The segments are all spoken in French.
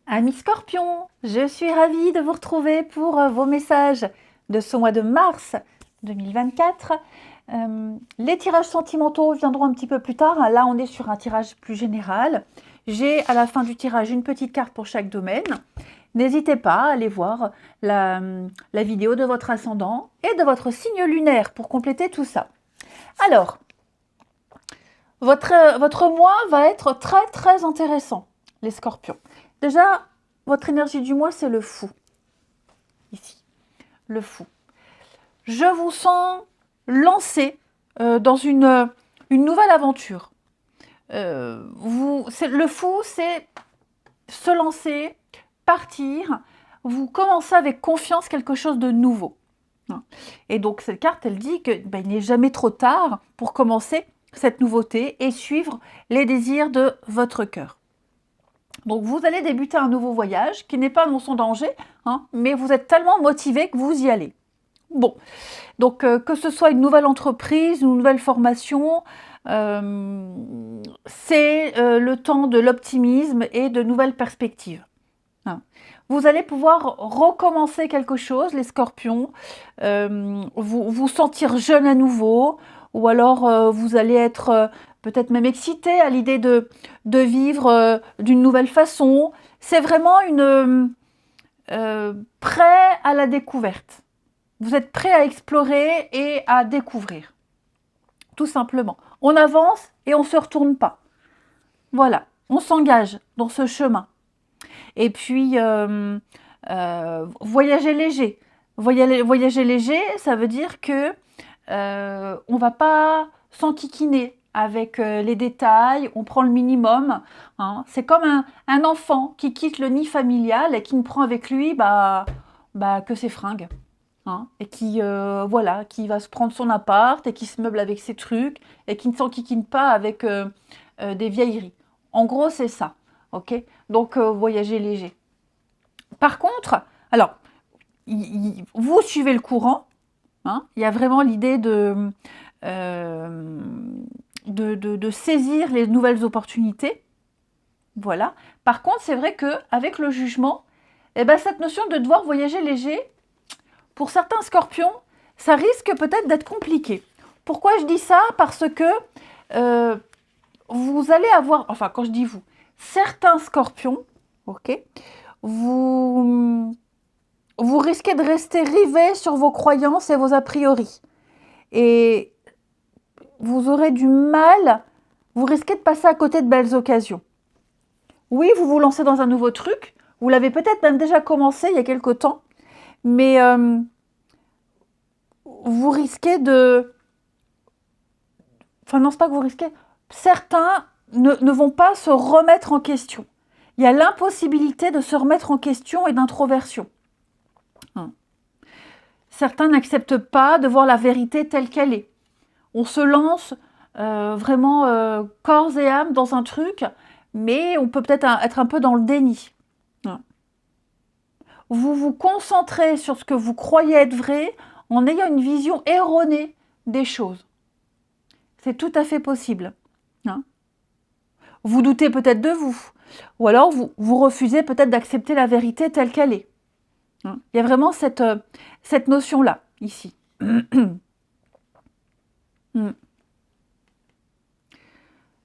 Amis Scorpion, je suis ravie de vous retrouver pour vos messages de ce mois de mars 2024. Les tirages sentimentaux viendront un petit peu plus tard. Là, on est sur un tirage plus général. J'ai à la fin du tirage une petite carte pour chaque domaine. N'hésitez pas à aller voir la vidéo de votre ascendant et de votre signe lunaire pour compléter tout ça. Alors, votre mois va être très très intéressant, les Scorpions. Déjà, votre énergie du mois, c'est le fou. Ici, le fou. Je vous sens lancé dans une nouvelle aventure. Le fou, c'est se lancer, partir. Vous commencez avec confiance quelque chose de nouveau. Et donc, cette carte, elle dit qu'il n'est jamais trop tard pour commencer cette nouveauté et suivre les désirs de votre cœur. Donc, vous allez débuter un nouveau voyage qui n'est pas dans son danger, mais vous êtes tellement motivé que vous y allez. Bon, donc que ce soit une nouvelle entreprise, une nouvelle formation, c'est le temps de l'optimisme et de nouvelles perspectives. Vous allez pouvoir recommencer quelque chose, les Scorpions, vous sentir jeune à nouveau, ou alors vous allez être peut-être même excité à l'idée de vivre d'une nouvelle façon. C'est vraiment prêt à la découverte. Vous êtes prêt à explorer et à découvrir. Tout simplement. On avance et on ne se retourne pas. Voilà, on s'engage dans ce chemin. Et puis, voyager léger. Voyager léger, ça veut dire que on ne va pas s'enquiquiner avec les détails, on prend le minimum. C'est comme un enfant qui quitte le nid familial et qui ne prend avec lui que ses fringues. Et qui, qui va se prendre son appart et qui se meuble avec ses trucs et qui ne s'enquiquine pas avec des vieilleries. En gros, c'est ça. Ok, donc voyager léger. Par contre, alors, vous suivez le courant. Il y a vraiment l'idée de saisir les nouvelles opportunités. Voilà. Par contre, c'est vrai qu'avec le jugement, cette notion de devoir voyager léger, pour certains Scorpions, ça risque peut-être d'être compliqué. Pourquoi je dis ça? Parce que vous allez avoir, enfin quand je dis vous, certains Scorpions, ok, vous risquez de rester rivés sur vos croyances et vos a priori. Et vous aurez du mal, vous risquez de passer à côté de belles occasions. Oui, vous vous lancez dans un nouveau truc, vous l'avez peut-être même déjà commencé il y a quelque temps, mais vous risquez de... Enfin non, c'est pas que vous risquez. Certains ne vont pas se remettre en question. Il y a l'impossibilité de se remettre en question et d'introversion. Certains n'acceptent pas de voir la vérité telle qu'elle est. On se lance vraiment corps et âme dans un truc, mais on peut peut-être être un peu dans le déni. Vous vous concentrez sur ce que vous croyez être vrai en ayant une vision erronée des choses. C'est tout à fait possible. Vous doutez peut-être de vous, ou alors vous refusez peut-être d'accepter la vérité telle qu'elle est. Il y a vraiment cette notion-là, ici.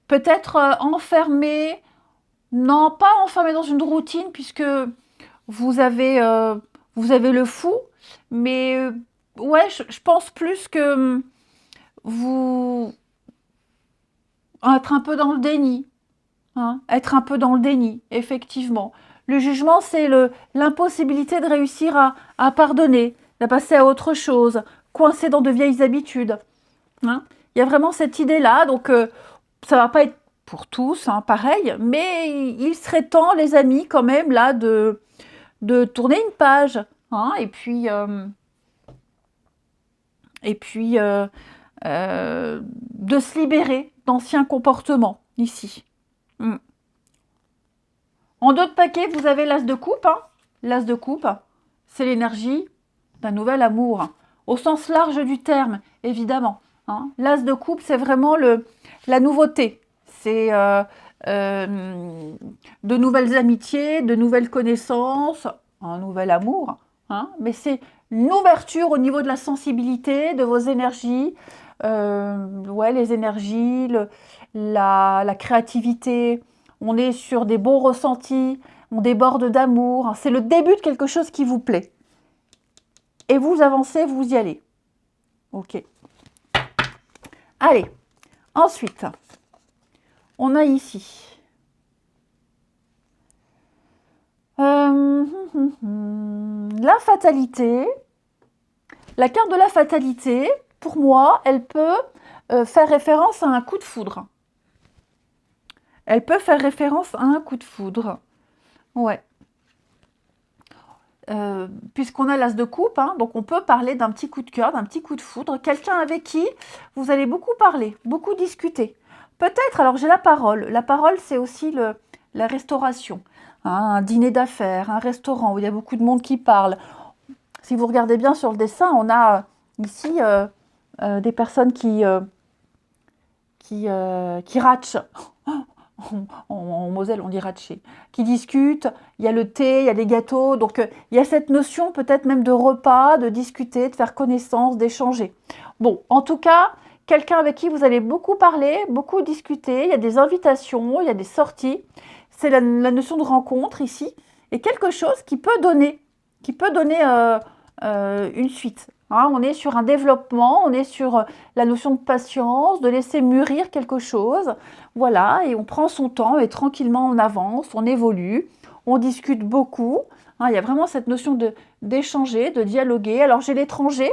Peut-être enfermé, non, pas enfermé dans une routine, puisque vous avez le fou, mais ouais, je pense plus que vous être un peu dans le déni. Être un peu dans le déni, effectivement. Le jugement, c'est l'impossibilité de réussir à pardonner, de passer à autre chose, coincé dans de vieilles habitudes. Il y a vraiment cette idée-là, donc ça va pas être pour tous, pareil, mais il serait temps, les amis, quand même, là, de tourner une page, et puis de se libérer d'anciens comportements, ici. En dos de paquet, vous avez l'as de coupe. L'as de coupe, c'est l'énergie d'un nouvel amour, au sens large du terme, évidemment. L'as de coupe, c'est vraiment la nouveauté. C'est euh, de nouvelles amitiés, de nouvelles connaissances, un nouvel amour, hein, mais c'est une ouverture au niveau de la sensibilité, de vos énergies, ouais, les énergies, la créativité, on est sur des bons ressentis, on déborde d'amour, hein, c'est le début de quelque chose qui vous plaît. Et vous avancez, vous y allez. Ok. Allez, ensuite, on a ici. La fatalité. La carte de la fatalité, pour moi, elle peut faire référence à un coup de foudre. Elle peut faire référence à un coup de foudre. Ouais. Puisqu'on a l'as de coupe, hein, donc on peut parler d'un petit coup de cœur, d'un petit coup de foudre. Quelqu'un avec qui vous allez beaucoup parler, beaucoup discuter. Peut-être, alors j'ai la parole. La parole, c'est aussi la restauration. Hein, un dîner d'affaires, un restaurant où il y a beaucoup de monde qui parle. Si vous regardez bien sur le dessin, on a ici des personnes qui ratchent. En Moselle, on dit ratcher. Qui discutent, il y a le thé, il y a les gâteaux. Donc, il y a cette notion peut-être même de repas, de discuter, de faire connaissance, d'échanger. Bon, en tout cas, quelqu'un avec qui vous allez beaucoup parler, beaucoup discuter. Il y a des invitations, il y a des sorties. C'est la notion de rencontre ici. Et quelque chose qui peut donner une suite. Hein, on est sur un développement, on est sur la notion de patience, de laisser mûrir quelque chose. Voilà, et on prend son temps et tranquillement on avance, on évolue, on discute beaucoup. Hein, il y a vraiment cette notion d'échanger, de dialoguer. Alors j'ai l'étranger,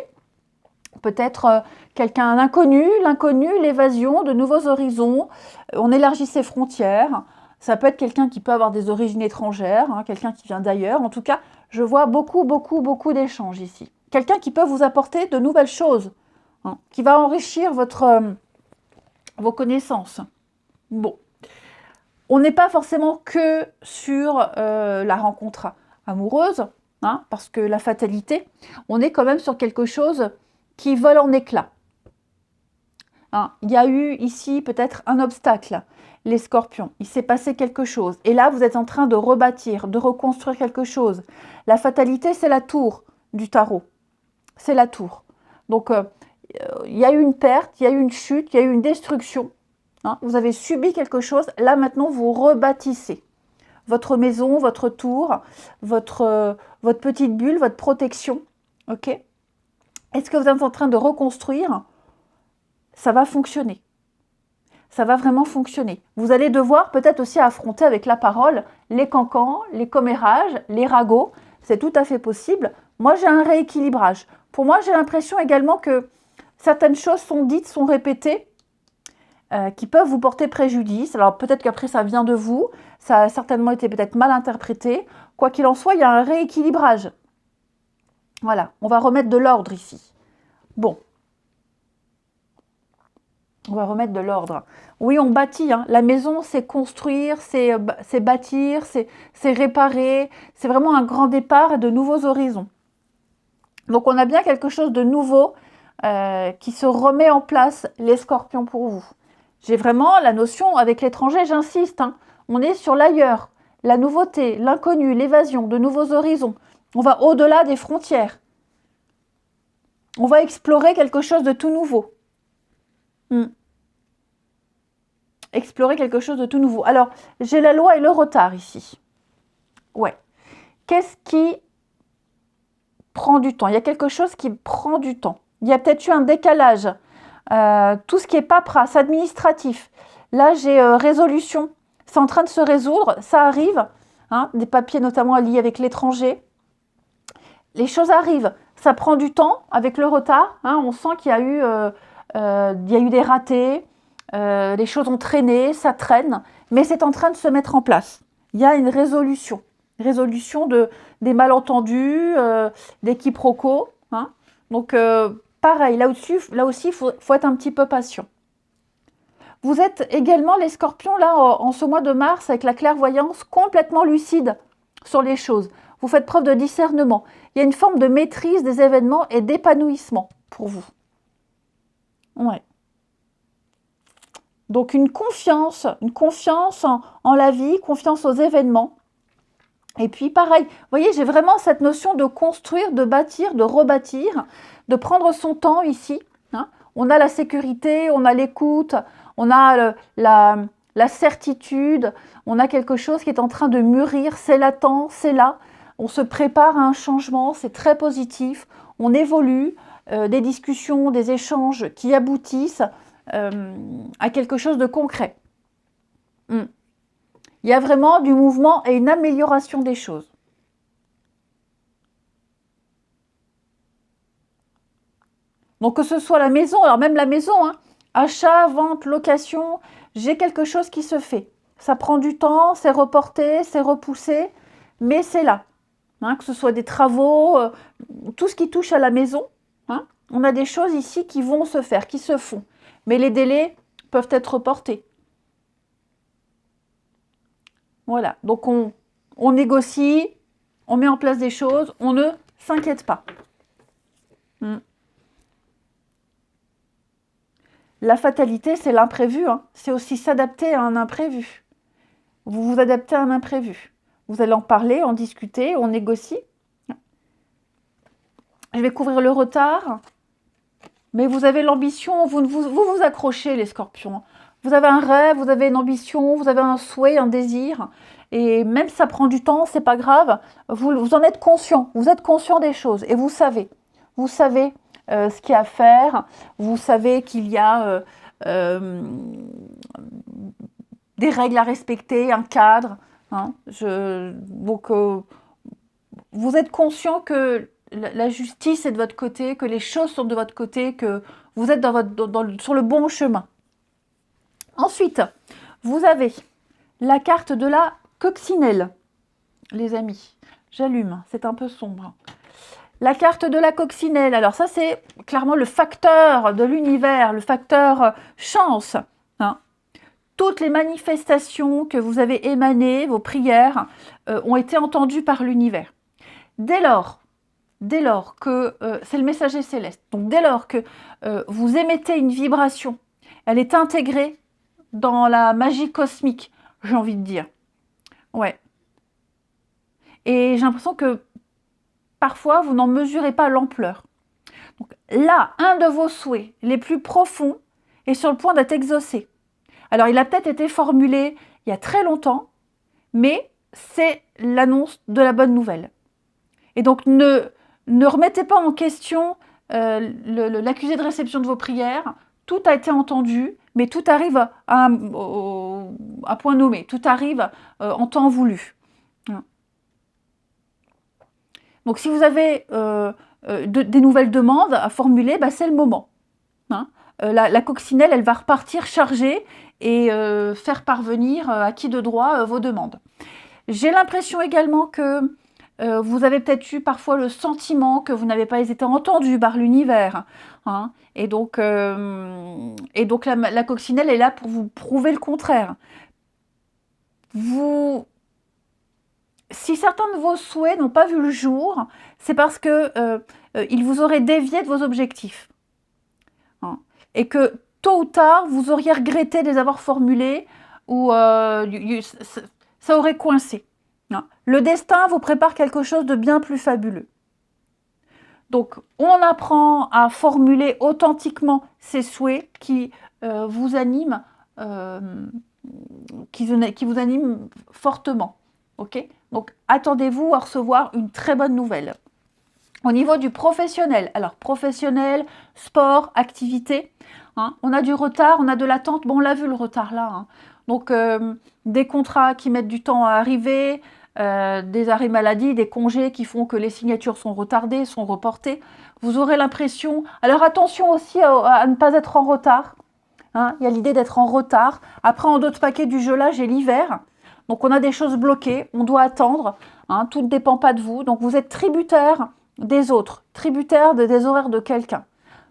peut-être quelqu'un d'inconnu, l'inconnu, l'évasion, de nouveaux horizons. On élargit ses frontières. Ça peut être quelqu'un qui peut avoir des origines étrangères, hein, quelqu'un qui vient d'ailleurs. En tout cas, je vois beaucoup, beaucoup, beaucoup d'échanges ici. Quelqu'un qui peut vous apporter de nouvelles choses, hein, qui va enrichir vos connaissances. Bon, on n'est pas forcément que sur la rencontre amoureuse, hein, parce que la fatalité, on est quand même sur quelque chose qui vole en éclats. Hein, il y a eu ici peut-être un obstacle, les scorpions. Il s'est passé quelque chose. Et là, vous êtes en train de rebâtir, de reconstruire quelque chose. La fatalité, c'est la tour du tarot. C'est la tour. Donc, il y a eu une perte, il y a eu une chute, il y a eu une destruction. Hein, vous avez subi quelque chose. Là, maintenant, vous rebâtissez votre maison, votre tour, votre petite bulle, votre protection. Ok ? Est-ce que vous êtes en train de reconstruire ? Ça va fonctionner. Ça va vraiment fonctionner. Vous allez devoir peut-être aussi affronter avec la parole les cancans, les commérages, les ragots. C'est tout à fait possible. Moi, j'ai un rééquilibrage. Pour moi, j'ai l'impression également que certaines choses sont dites, sont répétées, qui peuvent vous porter préjudice. Alors peut-être qu'après, ça vient de vous. Ça a certainement été peut-être mal interprété. Quoi qu'il en soit, il y a un rééquilibrage. Voilà, on va remettre de l'ordre ici. Bon. On va remettre de l'ordre. Oui, on bâtit. Hein. La maison, c'est construire, c'est bâtir, c'est réparer. C'est vraiment un grand départ et de nouveaux horizons. Donc, on a bien quelque chose de nouveau qui se remet en place, les scorpions, pour vous. J'ai vraiment la notion, avec l'étranger, j'insiste, hein, on est sur l'ailleurs, la nouveauté, l'inconnu, l'évasion, de nouveaux horizons. On va au-delà des frontières. On va explorer quelque chose de tout nouveau. Explorer quelque chose de tout nouveau. Alors, j'ai la loi et le retard ici. Ouais. Qu'est-ce qui prend du temps? Il y a quelque chose qui prend du temps. Il y a peut-être eu un décalage. Tout ce qui est paperasse, administratif. Là, j'ai résolution. C'est en train de se résoudre. Ça arrive. Hein, des papiers notamment liés avec l'étranger. Les choses arrivent. Ça prend du temps avec le retard. Hein, on sent qu'il y a eu des ratés. Les choses ont traîné, ça traîne, mais c'est en train de se mettre en place. Il y a une résolution des malentendus, des quiproquos. Hein. Donc, pareil, là aussi, il faut être un petit peu patient. Vous êtes également, les scorpions, là, en ce mois de mars, avec la clairvoyance, complètement lucide sur les choses. Vous faites preuve de discernement. Il y a une forme de maîtrise des événements et d'épanouissement pour vous. Ouais. Donc une confiance en la vie, confiance aux événements. Et puis pareil, vous voyez, j'ai vraiment cette notion de construire, de bâtir, de rebâtir, de prendre son temps ici. Hein. On a la sécurité, on a l'écoute, on a la certitude, on a quelque chose qui est en train de mûrir, c'est latent, c'est là. On se prépare à un changement, c'est très positif, on évolue, des discussions, des échanges qui aboutissent à quelque chose de concret. Mm. Il y a vraiment du mouvement et une amélioration des choses. Donc que ce soit la maison, alors même la maison, hein, achat, vente, location, j'ai quelque chose qui se fait. Ça prend du temps, c'est reporté, c'est repoussé, mais c'est là. Hein, que ce soit des travaux, tout ce qui touche à la maison, hein, on a des choses ici qui vont se faire, qui se font. Mais les délais peuvent être reportés. Voilà, donc on négocie, on met en place des choses, on ne s'inquiète pas. La fatalité, c'est l'imprévu, hein. C'est aussi s'adapter à un imprévu. Vous vous adaptez à un imprévu. Vous allez en parler, en discuter, on négocie. Je vais couvrir le retard, mais vous avez l'ambition, vous vous accrochez les scorpions. Vous avez un rêve, vous avez une ambition, vous avez un souhait, un désir, et même si ça prend du temps, c'est pas grave, vous en êtes conscient, vous êtes conscient des choses, et vous savez ce qu'il y a à faire, vous savez qu'il y a des règles à respecter, un cadre, hein, donc vous êtes conscient que la justice est de votre côté, que les choses sont de votre côté, que vous êtes sur le bon chemin. Ensuite, vous avez la carte de la coccinelle, les amis. J'allume, c'est un peu sombre. La carte de la coccinelle, alors ça c'est clairement le facteur de l'univers, le facteur chance. Hein. Toutes les manifestations que vous avez émanées, vos prières, ont été entendues par l'univers. Dès lors que, c'est le messager céleste, donc dès lors que vous émettez une vibration, elle est intégrée dans la magie cosmique, j'ai envie de dire. Ouais. Et j'ai l'impression que parfois, vous n'en mesurez pas l'ampleur. Donc là, un de vos souhaits les plus profonds est sur le point d'être exaucé. Alors, il a peut-être été formulé il y a très longtemps, mais c'est l'annonce de la bonne nouvelle. Et donc, ne remettez pas en question l'accusé de réception de vos prières. Tout a été entendu, mais tout arrive à point nommé. Tout arrive en temps voulu. Donc, si vous avez des nouvelles demandes à formuler, bah, c'est le moment. Hein. La coccinelle, elle va repartir chargée et faire parvenir à qui de droit vos demandes. J'ai l'impression également que vous avez peut-être eu parfois le sentiment que vous n'avez pas été entendu par l'univers. Hein. Et donc la coccinelle est là pour vous prouver le contraire. Si certains de vos souhaits n'ont pas vu le jour, c'est parce que ils vous auraient dévié de vos objectifs. Hein. Et que tôt ou tard, vous auriez regretté de les avoir formulés ou ça aurait coincé. Hein. Le destin vous prépare quelque chose de bien plus fabuleux. Donc, on apprend à formuler authentiquement ces souhaits qui vous animent, qui vous animent fortement. Okay. Donc, attendez-vous à recevoir une très bonne nouvelle. Au niveau du professionnel, alors professionnel, sport, activité, hein, on a du retard, on a de l'attente. Bon, on l'a vu le retard là. Hein. Donc, des contrats qui mettent du temps à arriver, des arrêts maladie, des congés qui font que les signatures sont retardées, sont reportées. Vous aurez l'impression... Alors, attention aussi à ne pas être en retard. Hein. Il y a l'idée d'être en retard. Après, en d'autres paquets du jeu là, j'ai l'hiver. Donc, on a des choses bloquées, on doit attendre. Hein, tout ne dépend pas de vous. Donc, vous êtes tributaire des autres, tributaire des horaires de quelqu'un.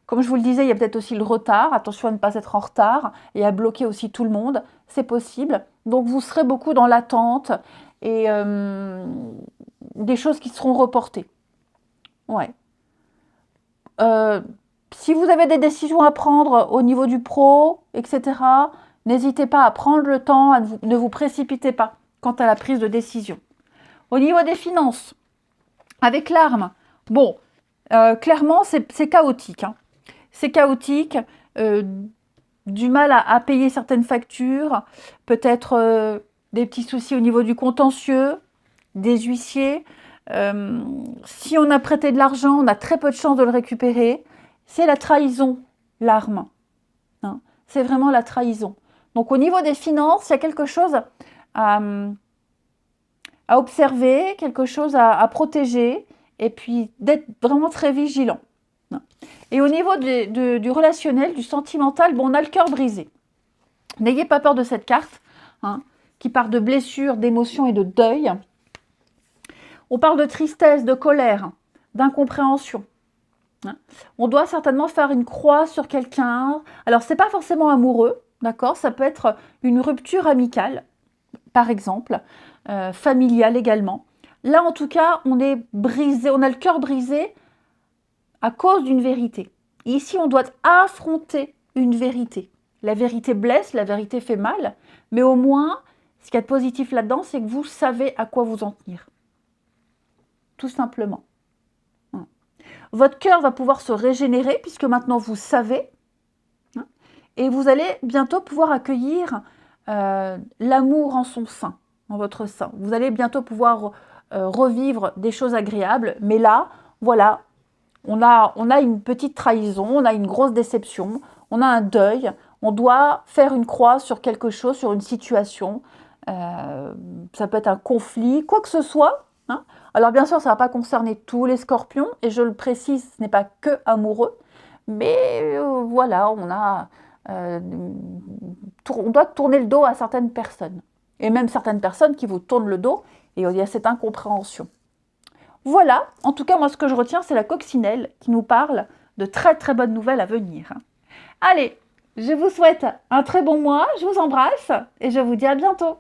Comme je vous le disais, il y a peut-être aussi le retard. Attention à ne pas être en retard et à bloquer aussi tout le monde. C'est possible. Donc, vous serez beaucoup dans l'attente et des choses qui seront reportées. Ouais. Si vous avez des décisions à prendre au niveau du pro, etc., N'hésitez pas à prendre le temps, ne vous précipitez pas quant à la prise de décision. Au niveau des finances, avec l'arme, bon, clairement, c'est chaotique. Hein. C'est chaotique, du mal à payer certaines factures, peut-être des petits soucis au niveau du contentieux, des huissiers. Si on a prêté de l'argent, on a très peu de chances de le récupérer. C'est la trahison, l'arme. Hein. C'est vraiment la trahison. Donc au niveau des finances, il y a quelque chose à observer, quelque chose à protéger, et puis d'être vraiment très vigilant. Et au niveau du relationnel, du sentimental, bon, on a le cœur brisé. N'ayez pas peur de cette carte, hein, qui part de blessures, d'émotions et de deuil. On parle de tristesse, de colère, d'incompréhension. Hein. On doit certainement faire une croix sur quelqu'un. Alors, ce n'est pas forcément amoureux, d'accord? Ça peut être une rupture amicale, par exemple, familiale également. Là, en tout cas, on est brisé, on a le cœur brisé à cause d'une vérité. Et ici, on doit affronter une vérité. La vérité blesse, la vérité fait mal, mais au moins, ce qu'il y a de positif là-dedans, c'est que vous savez à quoi vous en tenir. Tout simplement. Votre cœur va pouvoir se régénérer, puisque maintenant vous savez, et vous allez bientôt pouvoir accueillir l'amour en son sein, en votre sein. Vous allez bientôt pouvoir revivre des choses agréables, mais là, voilà, on a une petite trahison, on a une grosse déception, on a un deuil, on doit faire une croix sur quelque chose, sur une situation. Ça peut être un conflit, quoi que ce soit. Hein. Alors bien sûr, ça ne va pas concerner tous les scorpions, et je le précise, ce n'est pas que amoureux, mais voilà, on doit tourner le dos à certaines personnes. Et même certaines personnes qui vous tournent le dos, et il y a cette incompréhension. Voilà, en tout cas, moi, ce que je retiens, c'est la coccinelle qui nous parle de très très bonnes nouvelles à venir. Allez, je vous souhaite un très bon mois, je vous embrasse et je vous dis à bientôt.